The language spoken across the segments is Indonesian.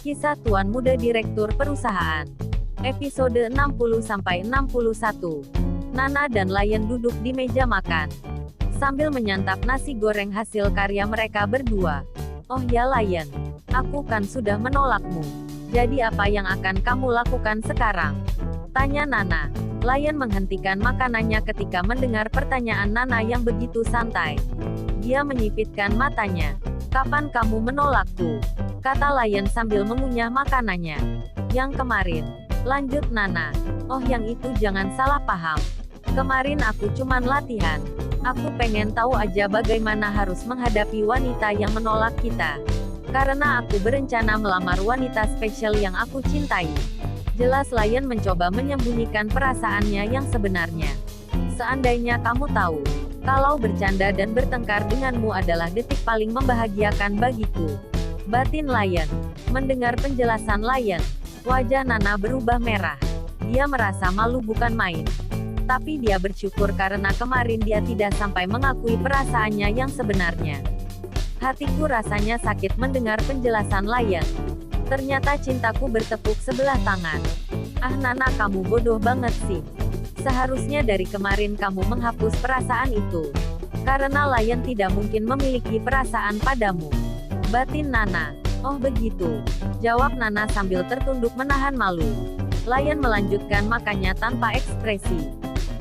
Kisah Tuan Muda Direktur Perusahaan. Episode 60-61. Nana dan Lion duduk di meja makan, sambil menyantap nasi goreng hasil karya mereka berdua. Oh ya Lion, aku kan sudah menolakmu. Jadi apa yang akan kamu lakukan sekarang? Tanya Nana. Lion menghentikan makanannya ketika mendengar pertanyaan Nana yang begitu santai. Dia menyipitkan matanya. Kapan kamu menolakku? Kata Lion sambil mengunyah makanannya. Yang kemarin. Lanjut Nana. Oh yang itu jangan salah paham. Kemarin aku cuman latihan. Aku pengen tahu aja bagaimana harus menghadapi wanita yang menolak kita. Karena aku berencana melamar wanita spesial yang aku cintai. Jelas Lion mencoba menyembunyikan perasaannya yang sebenarnya. Seandainya kamu tahu, kalau bercanda dan bertengkar denganmu adalah detik paling membahagiakan bagiku. Batin Lion. Mendengar penjelasan Lion, wajah Nana berubah merah. Dia merasa malu bukan main. Tapi dia bersyukur karena kemarin dia tidak sampai mengakui perasaannya yang sebenarnya. Hatiku rasanya sakit mendengar penjelasan Lion. Ternyata cintaku bertepuk sebelah tangan. Ah Nana kamu bodoh banget sih. Seharusnya dari kemarin kamu menghapus perasaan itu. Karena Lion tidak mungkin memiliki perasaan padamu. Batin Nana. Oh begitu. Jawab Nana sambil tertunduk menahan malu. Lion melanjutkan makannya tanpa ekspresi.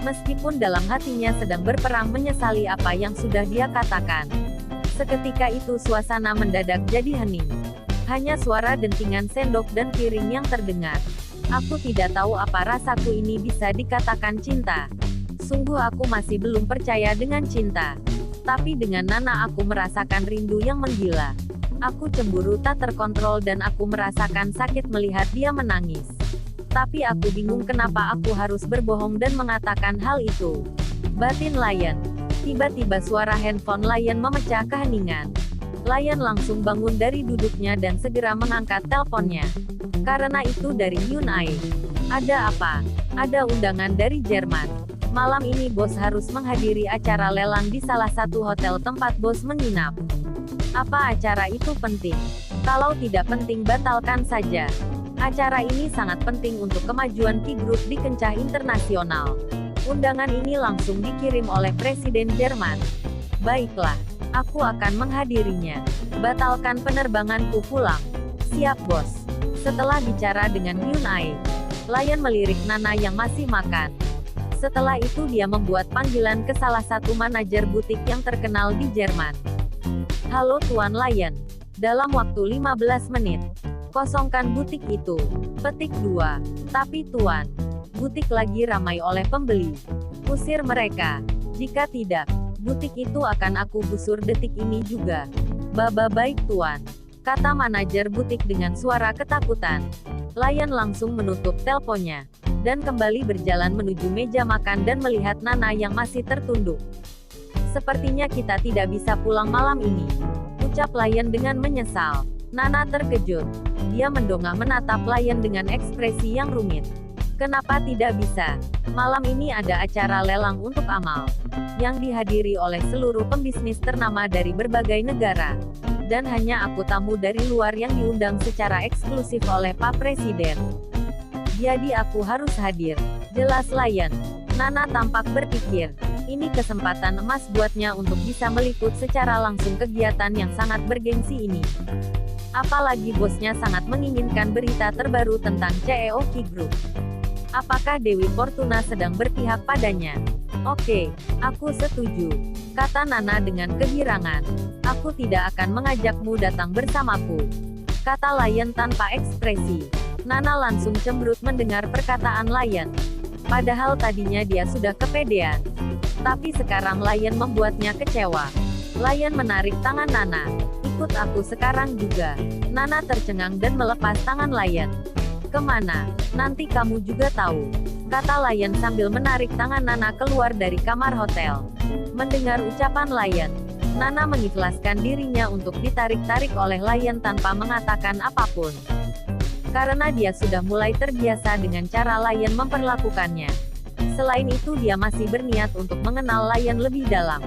Meskipun dalam hatinya sedang berperang menyesali apa yang sudah dia katakan. Seketika itu suasana mendadak jadi hening. Hanya suara dentingan sendok dan piring yang terdengar. Aku tidak tahu apa rasaku ini bisa dikatakan cinta. Sungguh aku masih belum percaya dengan cinta. Tapi dengan Nana aku merasakan rindu yang menggila. Aku cemburu tak terkontrol dan aku merasakan sakit melihat dia menangis. Tapi aku bingung kenapa aku harus berbohong dan mengatakan hal itu. Batin Lion. Tiba-tiba suara handphone Lion memecah keheningan. Lion langsung bangun dari duduknya dan segera mengangkat teleponnya. Karena itu dari Yun Ai. Ada apa? Ada undangan dari Jerman. Malam ini bos harus menghadiri acara lelang di salah satu hotel tempat bos menginap. Apa acara itu penting? Kalau tidak penting batalkan saja. Acara ini sangat penting untuk kemajuan Ki Group di kancah internasional. Undangan ini langsung dikirim oleh Presiden Jerman. Baiklah, aku akan menghadirinya. Batalkan penerbanganku pulang. Siap bos. Setelah bicara dengan Yun Ai, Lion melirik Nana yang masih makan. Setelah itu dia membuat panggilan ke salah satu manajer butik yang terkenal di Jerman. Halo Tuan Lion. Dalam waktu 15 menit. Kosongkan butik itu. Petik 2. Tapi Tuan, butik lagi ramai oleh pembeli. Usir mereka. Jika tidak, butik itu akan aku gusur detik ini juga. Baba baik Tuan. Kata manajer butik dengan suara ketakutan. Lion langsung menutup teleponnya. Dan kembali berjalan menuju meja makan dan melihat Nana yang masih tertunduk. Sepertinya kita tidak bisa pulang malam ini. Ucap Lion dengan menyesal. Nana terkejut. Dia mendongak menatap Lion dengan ekspresi yang rumit. Kenapa tidak bisa? Malam ini ada acara lelang untuk amal. Yang dihadiri oleh seluruh pembisnis ternama dari berbagai negara. Dan hanya aku tamu dari luar yang diundang secara eksklusif oleh Pak Presiden. Jadi aku harus hadir. Jelas Lion. Nana tampak berpikir. Ini kesempatan emas buatnya untuk bisa meliput secara langsung kegiatan yang sangat bergengsi ini. Apalagi bosnya sangat menginginkan berita terbaru tentang CEO Ki Group. Apakah Dewi Fortuna sedang berpihak padanya? Oke, aku setuju. Kata Nana dengan kegirangan. Aku tidak akan mengajakmu datang bersamaku. Kata Lion tanpa ekspresi. Nana langsung cemberut mendengar perkataan Lion. Padahal tadinya dia sudah kepedean. Tapi sekarang Lion membuatnya kecewa. Lion menarik tangan Nana. Ikut aku sekarang juga. Nana tercengang dan melepas tangan Lion. Kemana? Nanti kamu juga tahu. Kata Lion sambil menarik tangan Nana keluar dari kamar hotel. Mendengar ucapan Lion, Nana mengikhlaskan dirinya untuk ditarik-tarik oleh Lion tanpa mengatakan apapun. Karena dia sudah mulai terbiasa dengan cara Lion memperlakukannya. Selain itu dia masih berniat untuk mengenal Lion lebih dalam.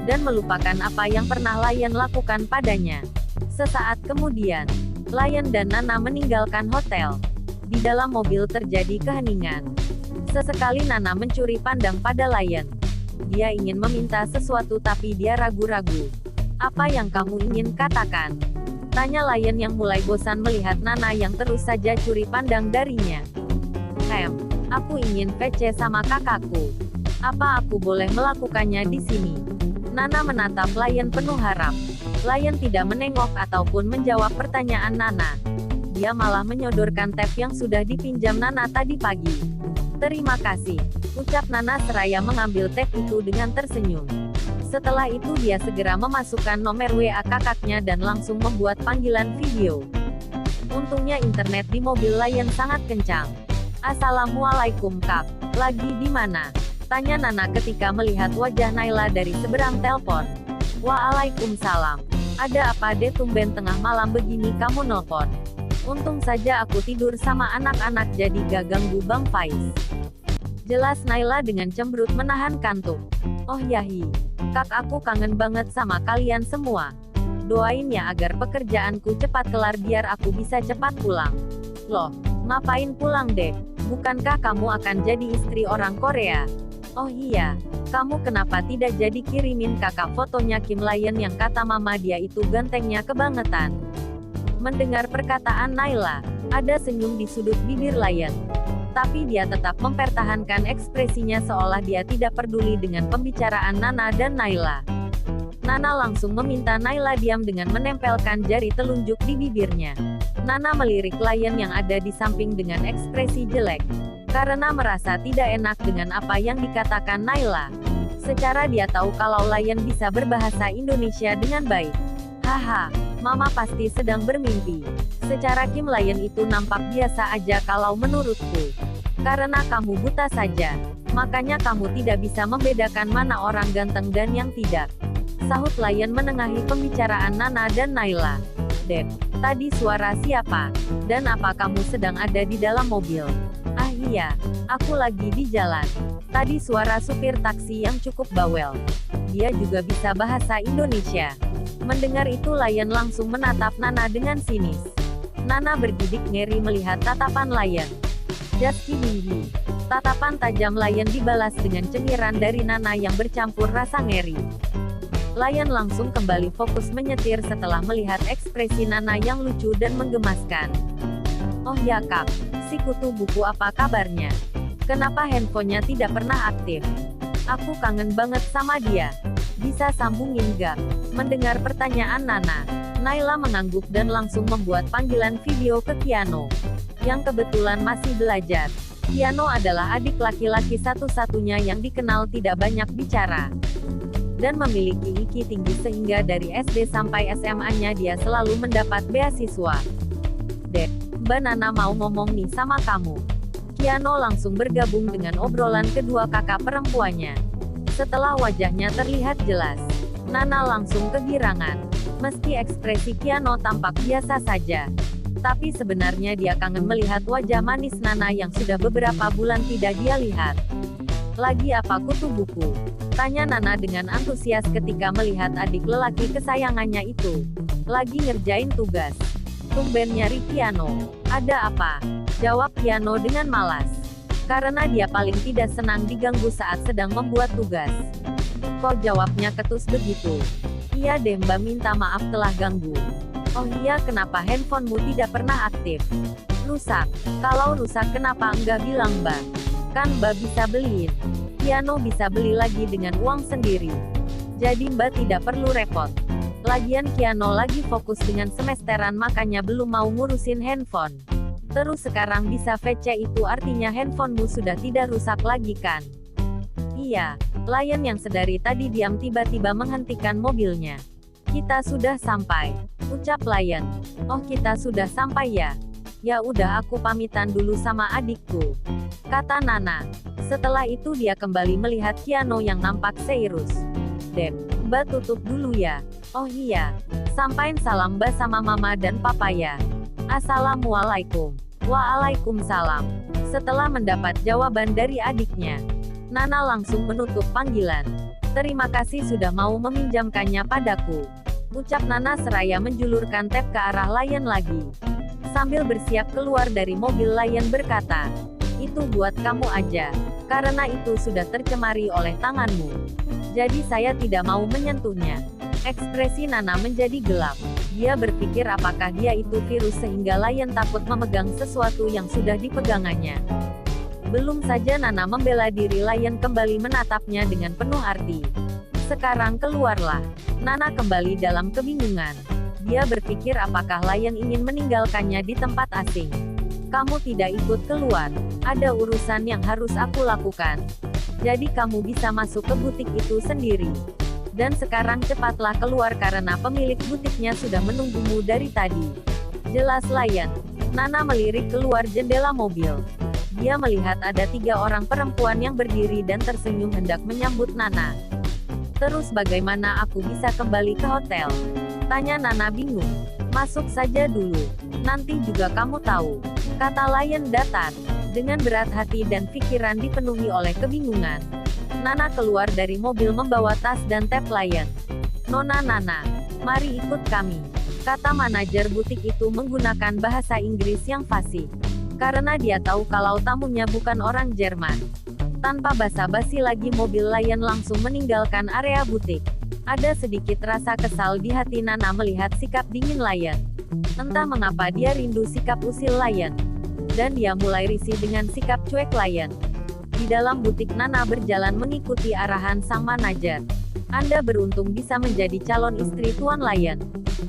Dan melupakan apa yang pernah Lion lakukan padanya. Sesaat kemudian, Lion dan Nana meninggalkan hotel. Di dalam mobil terjadi keheningan. Sesekali Nana mencuri pandang pada Lion. Dia ingin meminta sesuatu tapi dia ragu-ragu. Apa yang kamu ingin katakan? Tanya Lion yang mulai bosan melihat Nana yang terus saja curi pandang darinya. Aku ingin VC sama kakakku. Apa aku boleh melakukannya di sini? Nana menatap Lion penuh harap. Lion tidak menengok ataupun menjawab pertanyaan Nana. Dia malah menyodorkan tab yang sudah dipinjam Nana tadi pagi. Terima kasih, ucap Nana seraya mengambil tab itu dengan tersenyum. Setelah itu dia segera memasukkan nomor WA kakaknya dan langsung membuat panggilan video. Untungnya internet di mobil Lion sangat kencang. Assalamualaikum kak, lagi di mana? Tanya Nana ketika melihat wajah Naila dari seberang telepon. Waalaikumsalam. Ada apa deh tumben tengah malam begini kamu nelpon? Untung saja aku tidur sama anak-anak jadi gak ganggu Bang Faiz. Jelas Naila dengan cemberut menahan kantuk. Oh yahi, kak aku kangen banget sama kalian semua. Doain ya agar pekerjaanku cepat kelar biar aku bisa cepat pulang. Loh, ngapain pulang deh? Bukankah kamu akan jadi istri orang Korea? Oh iya, kamu kenapa tidak jadi kirimin kakak fotonya Kim Lion yang kata mama dia itu gantengnya kebangetan. Mendengar perkataan Naila, ada senyum di sudut bibir Lion. Tapi dia tetap mempertahankan ekspresinya seolah dia tidak peduli dengan pembicaraan Nana dan Naila. Nana langsung meminta Naila diam dengan menempelkan jari telunjuk di bibirnya. Nana melirik Lion yang ada di samping dengan ekspresi jelek. Karena merasa tidak enak dengan apa yang dikatakan Naila. Secara dia tahu kalau Lion bisa berbahasa Indonesia dengan baik. Haha, mama pasti sedang bermimpi. Secara Kim Lion itu nampak biasa aja kalau menurutku. Karena kamu buta saja, makanya kamu tidak bisa membedakan mana orang ganteng dan yang tidak. Sahut Lion menengahi pembicaraan Nana dan Naila. Dep, tadi suara siapa? Dan apa kamu sedang ada di dalam mobil? Ah iya, aku lagi di jalan. Tadi suara supir taksi yang cukup bawel. Dia juga bisa bahasa Indonesia. Mendengar itu Lion langsung menatap Nana dengan sinis. Nana bergidik ngeri melihat tatapan Lion. Just kidding. Tatapan tajam Lion dibalas dengan cengiran dari Nana yang bercampur rasa ngeri. Lion langsung kembali fokus menyetir setelah melihat ekspresi Nana yang lucu dan menggemaskan. Oh ya kak, si kutu buku apa kabarnya? Kenapa handphonenya tidak pernah aktif? Aku kangen banget sama dia. Bisa sambungin gak? Mendengar pertanyaan Nana, Naila mengangguk dan langsung membuat panggilan video ke Kiano. Yang kebetulan masih belajar. Kiano adalah adik laki-laki satu-satunya yang dikenal tidak banyak bicara. Dan memiliki IQ tinggi sehingga dari SD sampai SMA-nya dia selalu mendapat beasiswa. Dek, Mbak Nana mau ngomong nih sama kamu. Kiano langsung bergabung dengan obrolan kedua kakak perempuannya. Setelah wajahnya terlihat jelas, Nana langsung kegirangan. Meski ekspresi Kiano tampak biasa saja, tapi sebenarnya dia kangen melihat wajah manis Nana yang sudah beberapa bulan tidak dia lihat. Lagi apa kutu buku? Tanya Nana dengan antusias ketika melihat adik lelaki kesayangannya itu lagi ngerjain tugas. Tumben nyari Kiano. Ada apa? Jawab Kiano dengan malas. Karena dia paling tidak senang diganggu saat sedang membuat tugas. Kok jawabnya ketus begitu? Iya deh Mbak, minta maaf telah ganggu. Oh iya, kenapa handphonemu tidak pernah aktif? Rusak. Kalau rusak kenapa enggak bilang Mbak? Kan Mbak bisa beliin. Kiano bisa beli lagi dengan uang sendiri. Jadi Mbak tidak perlu repot. Lagian Kiano lagi fokus dengan semesteran makanya belum mau ngurusin handphone. Terus sekarang bisa VC itu artinya handphonemu sudah tidak rusak lagi kan? Iya. Lion yang sedari tadi diam tiba-tiba menghentikan mobilnya. Kita sudah sampai. Ucap Lion. Oh kita sudah sampai ya? Ya udah aku pamitan dulu sama adikku. Kata Nana. Setelah itu dia kembali melihat Kiano yang nampak serius. Dep, Mbak tutup dulu ya. Oh iya. Sampain salam Mbak sama mama dan papa ya. Assalamualaikum. Waalaikumsalam. Setelah mendapat jawaban dari adiknya, Nana langsung menutup panggilan. Terima kasih sudah mau meminjamkannya padaku. Ucap Nana seraya menjulurkan tab ke arah Lion lagi. Sambil bersiap keluar dari mobil, Lion berkata, "Itu buat kamu aja. Karena itu sudah tercemari oleh tanganmu. Jadi saya tidak mau menyentuhnya." Ekspresi Nana menjadi gelap. Dia berpikir apakah dia itu virus sehingga Lion takut memegang sesuatu yang sudah dipegangannya. Belum saja Nana membela diri, Lion kembali menatapnya dengan penuh arti. "Sekarang keluarlah." Nana kembali dalam kebingungan. Dia berpikir apakah Lion ingin meninggalkannya di tempat asing. "Kamu tidak ikut keluar. Ada urusan yang harus aku lakukan. Jadi kamu bisa masuk ke butik itu sendiri. Dan sekarang cepatlah keluar karena pemilik butiknya sudah menunggumu dari tadi." "Jelas Lion." Nana melirik keluar jendela mobil. Dia melihat ada 3 orang perempuan yang berdiri dan tersenyum hendak menyambut Nana. "Terus bagaimana aku bisa kembali ke hotel?" tanya Nana bingung. "Masuk saja dulu. Nanti juga kamu tahu," kata Lion datar. Dengan berat hati dan pikiran dipenuhi oleh kebingungan, Nana keluar dari mobil membawa tas dan tab Lion. "Nona Nana, mari ikut kami," kata manajer butik itu menggunakan bahasa Inggris yang fasih. Karena dia tahu kalau tamunya bukan orang Jerman. Tanpa basa-basi lagi, mobil Lion langsung meninggalkan area butik. Ada sedikit rasa kesal di hati Nana melihat sikap dingin Lion. Entah mengapa dia rindu sikap usil Lion. Dan dia mulai risih dengan sikap cuek Lion. Di dalam butik, Nana berjalan mengikuti arahan sang manajer. "Anda beruntung bisa menjadi calon istri Tuan Lion,"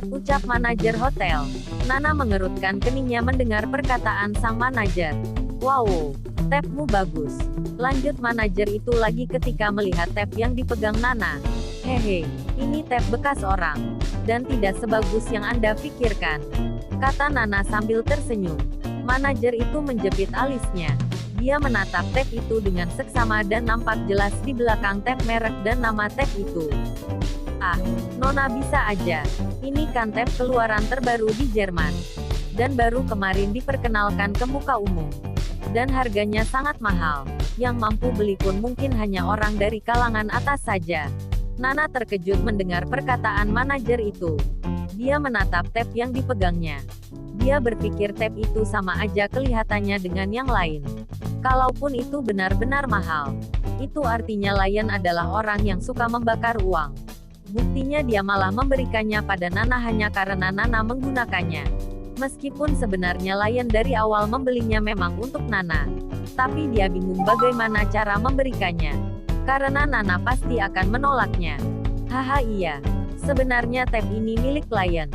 ucap manajer hotel. Nana mengerutkan keningnya mendengar perkataan sang manajer. "Wow, tabmu bagus," lanjut manajer itu lagi ketika melihat tab yang dipegang Nana. "Hehe, ini tab bekas orang. Dan tidak sebagus yang Anda pikirkan," kata Nana sambil tersenyum. Manajer itu menjepit alisnya. Dia menatap tab itu dengan seksama dan nampak jelas di belakang tab merek dan nama tab itu. "Ah, Nona bisa aja. Ini kan tab keluaran terbaru di Jerman. Dan baru kemarin diperkenalkan ke muka umum. Dan harganya sangat mahal. Yang mampu beli pun mungkin hanya orang dari kalangan atas saja." Nana terkejut mendengar perkataan manajer itu. Dia menatap tab yang dipegangnya. Dia berpikir tab itu sama aja kelihatannya dengan yang lain. Kalaupun itu benar-benar mahal, itu artinya Lion adalah orang yang suka membakar uang. Buktinya dia malah memberikannya pada Nana hanya karena Nana menggunakannya. Meskipun sebenarnya Lion dari awal membelinya memang untuk Nana. Tapi dia bingung bagaimana cara memberikannya. Karena Nana pasti akan menolaknya. "Haha iya. Sebenarnya tab ini milik Lion.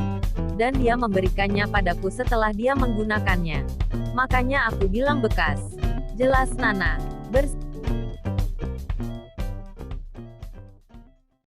Dan dia memberikannya padaku setelah dia menggunakannya. Makanya aku bilang bekas." "Jelas Nana."